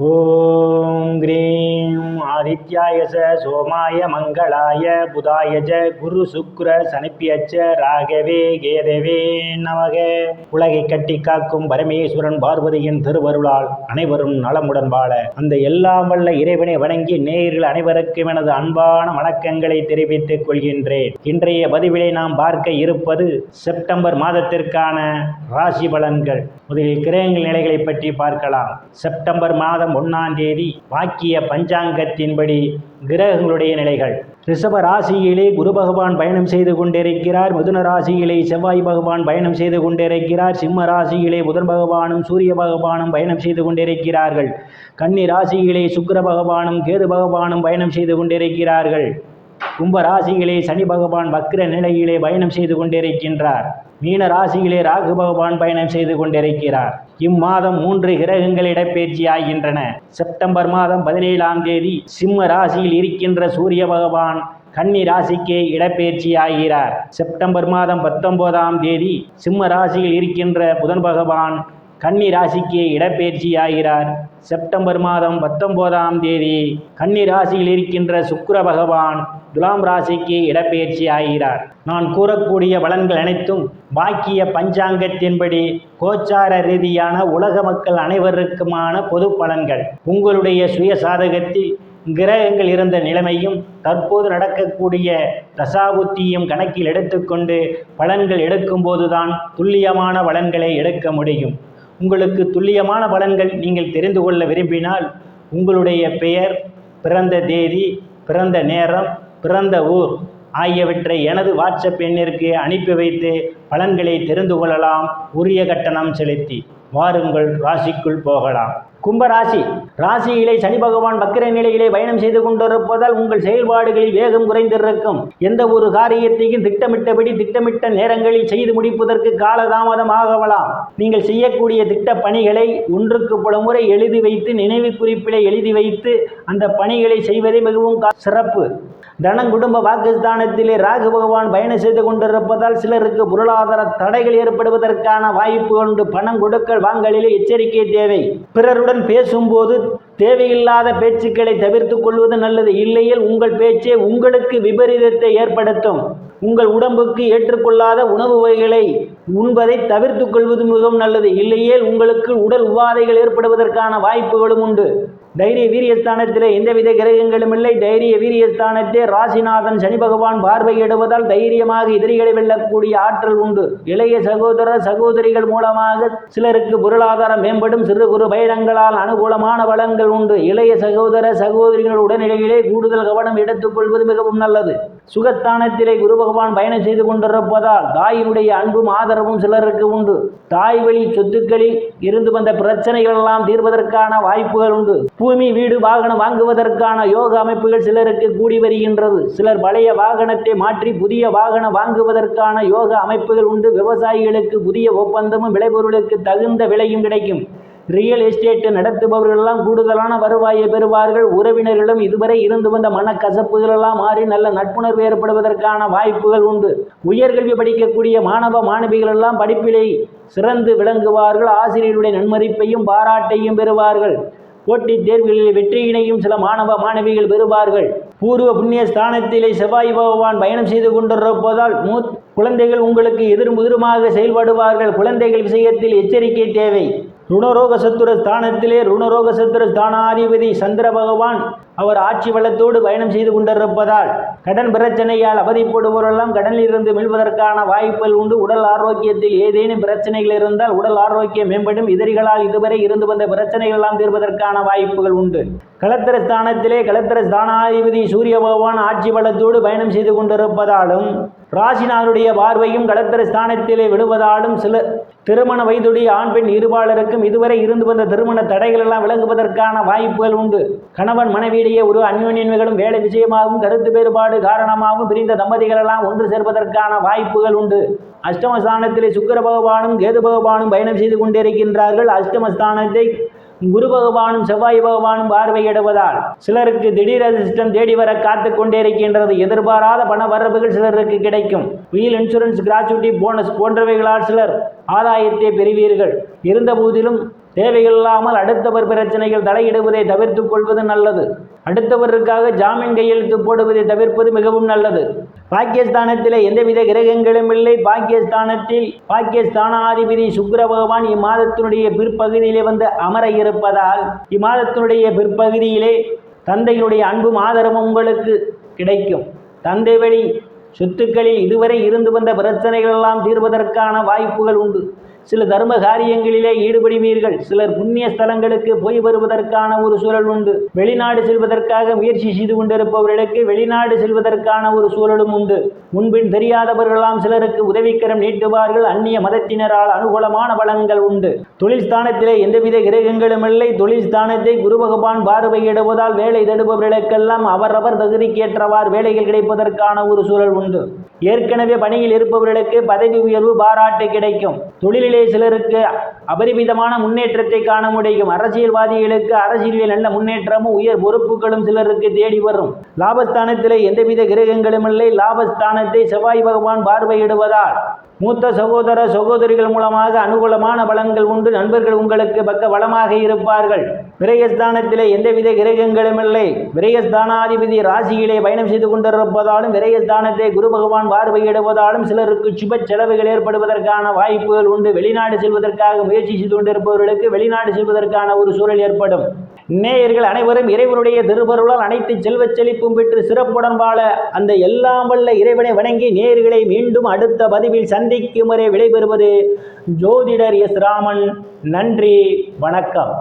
ஓம் cream ஆதித்யாய சோமாய மங்களாய புதாய குரு சுக்ர சனிப்பியச்ச ராகவே கேதவே நமக. உலகை கட்டி காக்கும் பரமேஸ்வரன் பார்வதியின் திருவருளால் அனைவரும் நலமுடன் வாழ அந்த எல்லாம் வல்ல இறைவனை வணங்கி நேயர்கள் அனைவருக்கும் எனது அன்பான வணக்கங்களை தெரிவித்துக் கொள்கின்றேன். இன்றைய பதிவிலே நாம் பார்க்க இருப்பது செப்டம்பர் மாதத்திற்கான ராசி பலன்கள். முதலில் கிரகங்கள் நிலைகளை பற்றி பார்க்கலாம். செப்டம்பர் மாதம் 1ஆம் தேதி வாக்கிய பஞ்சாங்கத்தின்படி கிரகங்களுடைய நிலைகள். ரிஷப ராசியிலே குரு பகவான் பயணம் செய்து கொண்டிருக்கிறார். மிதுன ராசியிலே செவ்வாய் பகவான் பயணம் செய்து கொண்டிருக்கிறார். சிம்ம ராசியிலே புதன் பகவானும் சூரிய பகவானும் பயணம் செய்து கொண்டிருக்கிறார்கள். கன்னி ராசியிலே சுக்கிர பகவானும் கேது பகவானும் பயணம் செய்து கொண்டிருக்கிறார்கள். கும்ப ராசியிலே சனி பகவான் வக்ர நிலையிலே பயணம் செய்து கொண்டிருக்கின்றார். மீன ராசியிலே ராகு பகவான் பயணம் செய்து கொண்டிருக்கிறார். இம்மாதம் 3 கிரகங்கள் இடப்பெயர்ச்சி ஆகின்றன. செப்டம்பர் மாதம் 17ஆம் தேதி சிம்ம ராசியில் இருக்கின்ற சூரிய பகவான் கன்னி ராசிக்கு இடப்பெயர்ச்சி ஆகிறார். செப்டம்பர் மாதம் 19ஆம் தேதி சிம்ம ராசியில் இருக்கின்ற புதன் பகவான் கன்னி ராசிக்கு இடப்பெயர்ச்சி ஆகிறார். செப்டம்பர் மாதம் 19ஆம் தேதி கன்னி ராசியில் இருக்கின்ற சுக்கிர பகவான் துலாம் ராசிக்கு இடப்பெயர்ச்சி ஆகிறார். நான் கூறக்கூடிய பலன்கள் அனைத்தும் வாக்கிய பஞ்சாங்கத்தின்படி கோச்சார ரீதியான உலக மக்கள் அனைவருக்குமான பொது பலன்கள். உங்களுடைய சுய சாதகத்தில் கிரகங்கள் இருந்த நிலைமையும் தற்போது நடக்கக்கூடிய தசாபுத்தியும் கணக்கில் எடுத்துக்கொண்டு பலன்கள் எடுக்கும்போதுதான் துல்லியமான பலன்களை எடுக்க முடியும். உங்களுக்கு துல்லியமான பலன்கள் நீங்கள் தெரிந்து கொள்ள விரும்பினால் உங்களுடைய பெயர், பிறந்த தேதி, பிறந்த நேரம், பிறந்த ஊர் ஆகியவற்றை எனது வாட்ஸ்அப் எண்ணிற்கு அனுப்பி வைத்து பலன்களை தெரிந்து கொள்ளலாம். உரிய கட்டணம் செலுத்தி வாருங்கள் ராசிக்குள் போகலாம். கும்பராசி ராசியிலே சனி பகவான் வக்கிர நிலையிலே பயணம் செய்து கொண்டிருப்பதால் உங்கள் செயல்பாடுகளில் வேகம் குறைந்திருக்கும். எந்த ஒரு காரியத்தையும் திட்டமிட்டபடி திட்டமிட்ட நேரங்களில் செய்து முடிப்பதற்கு காலதாமதம் ஆகலாம். நீங்கள் செய்யக்கூடிய திட்ட பணிகளை ஒன்றுக்கு பல முறை எழுதி வைத்து நினைவு குறிப்பிலே எழுதி வைத்து அந்த பணிகளை செய்வதே மிகவும் சிறப்பு. தனம் குடும்ப வாக்குஸ்தானத்திலே ராகு பகவான் பயணம் செய்து கொண்டிருப்பதால் சிலருக்கு பொருளாதார தடைகள் ஏற்படுவதற்கான வாய்ப்பு உண்டு. பணம் கொடுக்கல் வாங்கலிலே எச்சரிக்கை தேவை. பிறருடன் பேசும்போது தேவையில்லாத பேச்சுக்களை தவிர்த்து கொள்வது நல்லது. இல்லையில் உங்கள் பேச்சே உங்களுக்கு விபரீதத்தை ஏற்படுத்தும். உங்கள் உடம்புக்கு ஏற்றுக்கொள்ளாத உணவு வகைகளை உண்பதை தவிர்த்து கொள்வது மிகவும் நல்லது. இல்லையேல் உங்களுக்கு உடல் உபாதைகள் ஏற்படுவதற்கான வாய்ப்புகளும் உண்டு. தைரிய வீரியஸ்தானத்திலே எந்தவித கிரகங்களும் இல்லை. தைரிய வீரியஸ்தானத்தை ராசிநாதன் சனி பகவான் பார்வையிடுவதால் தைரியமாக எதிரிகளை வெல்லக்கூடிய ஆற்றல் உண்டு. இளைய சகோதர சகோதரிகள் மூலமாக சிலருக்கு பொருளாதாரம் மேம்படும். சிறு குறு பயணங்களால் அனுகூலமான பலன்கள் உண்டு. இளைய சகோதர சகோதரிகள் உடல்நிலையிலே கூடுதல் கவனம் எடுத்துக்கொள்வது மிகவும் நல்லது. சுகஸ்தானத்திலே குரு பகவான் பயணம் செய்து கொண்டிருப்பதால் தாயினுடைய அன்பும் ஆதரவும் சிலருக்கு உண்டு. தாய் வழி சொத்துக்களில் இருந்து வந்த பிரச்சனைகள் எல்லாம் தீர்வதற்கான வாய்ப்புகள் உண்டு. பூமி வீடு வாகனம் வாங்குவதற்கான யோக அமைப்புகள் சிலருக்கு கூடி வருகின்றது. சிலர் பழைய வாகனத்தை மாற்றி புதிய வாகனம் வாங்குவதற்கான யோக அமைப்புகள் உண்டு. விவசாயிகளுக்கு புதிய ஒப்பந்தமும் விளைபொருளுக்கு தகுந்த விலையும் கிடைக்கும். ரியல் எஸ்டேட் நடத்துபவர்களெல்லாம் கூடுதலான வருவாயை பெறுவார்கள். உறவினர்களும் இதுவரை இருந்து வந்த மனக்கசப்புகளெல்லாம் மாறி நல்ல நட்புணர்வு ஏற்படுவதற்கான வாய்ப்புகள் உண்டு. உயர்கல்வி படிக்கக்கூடிய மாணவ மாணவிகள் எல்லாம் படிப்பிலே சிறந்து விளங்குவார்கள். ஆசிரியர்களுடைய நன்மதிப்பையும் பாராட்டையும் பெறுவார்கள். போட்டித் தேர்வுகளில் வெற்றியினையும் சில மாணவ மாணவிகள் பெறுவார்கள். பூர்வ புண்ணிய ஸ்தானத்திலே செவ்வாய் பகவான் பயணம் செய்து கொண்டிருப்பதால் குழந்தைகள் உங்களுக்கு எதிர்முதிருமாக செயல்படுவார்கள். குழந்தைகள் விஷயத்தில் எச்சரிக்கை தேவை. ருணரோக சத்துர ஸ்தானத்திலே ருணரோக சத்துர ஸ்தானாதிபதி சந்திர பகவான் அவர் ஆட்சி வளத்தோடு பயணம் செய்து கொண்டிருப்பதால் கடன் பிரச்சனையால் அவதிப்படுவோரெல்லாம் கடனில் இருந்து மீள்வதற்கான வாய்ப்புகள் உண்டு. உடல் ஆரோக்கியத்தில் ஏதேனும் பிரச்சனைகள் இருந்தால் உடல் ஆரோக்கியம் மேம்படும். எதிரிகளால் இதுவரை இருந்து வந்த பிரச்சனைகள் எல்லாம் தீர்வதற்கான வாய்ப்புகள் உண்டு. களத்திர ஸ்தானத்திலே களத்திர ஸ்தானாதிபதி சூரிய பகவான் ஆட்சி வளத்தோடு பயணம் செய்து கொண்டிருப்பதாலும் ராசிநாதனுடைய பார்வையும் களத்திர ஸ்தானத்திலே விடுவதாலும் சில திருமண வயதுடைய ஆண் பெண் இருபாலருக்கும் இதுவரை இருந்து வந்த திருமண தடைகள் எல்லாம் விலகுவதற்கான வாய்ப்புகள் உண்டு. கணவன் மனைவியிடையே ஒரு அந்யோன்யங்களும் வேலை விஷயமாகவும் கருத்து வேறுபாடு காரணமாகவும் பிரிந்த தம்பதிகள் எல்லாம் ஒன்று சேர்ப்பதற்கான வாய்ப்புகள் உண்டு. அஷ்டமஸ்தானத்திலே சுக்கிர பகவானும் கேது பகவானும் பயணம் செய்து கொண்டிருக்கின்றார்கள். அஷ்டமஸ்தானத்தை குரு பகவானும் செவ்வாய் பகவானும் பார்வையிடுவதால் சிலருக்கு திடீர் அதிர்ஷ்டம் தேடி வர காத்து கொண்டே இருக்கின்றது. எதிர்பாராத பண வரவுகள் சிலருக்கு கிடைக்கும். வீல் இன்சூரன்ஸ், கிராச்சுவிட்டி, போனஸ் போன்றவைகளால் சிலர் ஆதாயத்தை பெறுவீர்கள். இருந்த போதிலும் தேவையில்லாமல் அடுத்தவர் பிரச்சனைகள் தலையிடுவதை தவிர்த்து கொள்வது நல்லது. அடுத்தவருக்காக ஜாமீன் கையெழுத்து போடுவதை தவிர்ப்பது மிகவும் நல்லது. பாக்கியஸ்தானத்தில் எந்தவித கிரகங்களும் இல்லை. பாக்கியஸ்தானாதிபதி சுக்கிர பகவான் இம்மாதத்தினுடைய பிற்பகுதியிலே வந்து அமர இருப்பதால் இம்மாதத்தினுடைய பிற்பகுதியிலே தந்தையினுடைய அன்பும் ஆதரவும் உங்களுக்கு கிடைக்கும். தந்தை வழி சொத்துக்களில் இதுவரை இருந்து வந்த பிரச்சனைகள் எல்லாம் தீர்வதற்கான வாய்ப்புகள் உண்டு. சில தர்ம காரியங்களிலே ஈடுபடுவீர்கள். சிலர் புண்ணிய ஸ்தலங்களுக்கு போய் வருவதற்கான ஒரு சூழல் உண்டு. வெளிநாடு செல்வதற்காக முயற்சி செய்து கொண்டிருப்பவர்களுக்கு வெளிநாடு செல்வதற்கான ஒரு சூழலும் உண்டு. முன்பின் தெரியாதவர்களெல்லாம் சிலருக்கு உதவிக்கரம் நீட்டுவார்கள். அந்நிய மதத்தினரால் அனுகூலமான பலன்கள் உண்டு. தொழில் ஸ்தானத்திலே எந்தவித கிரகங்களும் இல்லை. தொழில் ஸ்தானத்தை குரு பகவான் பார்வையிடுவதால் வேலை தேடுபவர்களுக்கெல்லாம் அவரவர் தகுதிக்கேற்றவாறு வேலைகள் கிடைப்பதற்கான ஒரு சூழல் உண்டு. ஏற்கனவே பணியில் இருப்பவர்களுக்கு பதவி உயர்வு பாராட்டு கிடைக்கும். தொழிலிலே சிலருக்கு அபரிமிதமான முன்னேற்றத்தை காண முடியும். அரசியல்வாதிகளுக்கு அரசியலில் நல்ல முன்னேற்றமும் உயர் பொறுப்புகளும் சிலருக்கு தேடி வரும். லாபஸ்தானத்தில் எந்தவித கிரகங்களும் இல்லை. லாபஸ்தானத்தை செவ்வாய் பகவான் பார்வையிடுவதால் மூத்த சகோதர சகோதரிகள் மூலமாக அனுகூலமான பலன்கள் உண்டு. நண்பர்கள் உங்களுக்கு பக்க பலமாக இருப்பார்கள். விரயஸ்தானத்திலே எந்தவித கிரகங்களும் இல்லை. விரயஸ்தானாதிபதி ராசியிலே பயணம் செய்து கொண்டிருப்பதாலும் விரயஸ்தானத்தை குரு பகவான் பார்வையிடுவதாலும் சிலருக்கு சுப செலவுகள் ஏற்படுவதற்கான வாய்ப்புகள் உண்டு. வெளிநாடு செல்வதற்காக முயற்சி செய்து கொண்டிருப்பவர்களுக்கு வெளிநாடு செல்வதற்கான ஒரு சூழல் ஏற்படும். நேயர்கள் அனைவரும் இறைவனுடைய திருவருளால் அனைத்து செல்வச் செழிப்பும் பெற்று சிறப்புடன் வாழ அந்த எல்லாம் வல்ல இறைவனை வணங்கி நேயர்களை மீண்டும் அடுத்த பதிவில் சந்திக்கும் வரை விடைபெறுவது ஜோதிடர் எஸ் ராமன். நன்றி, வணக்கம்.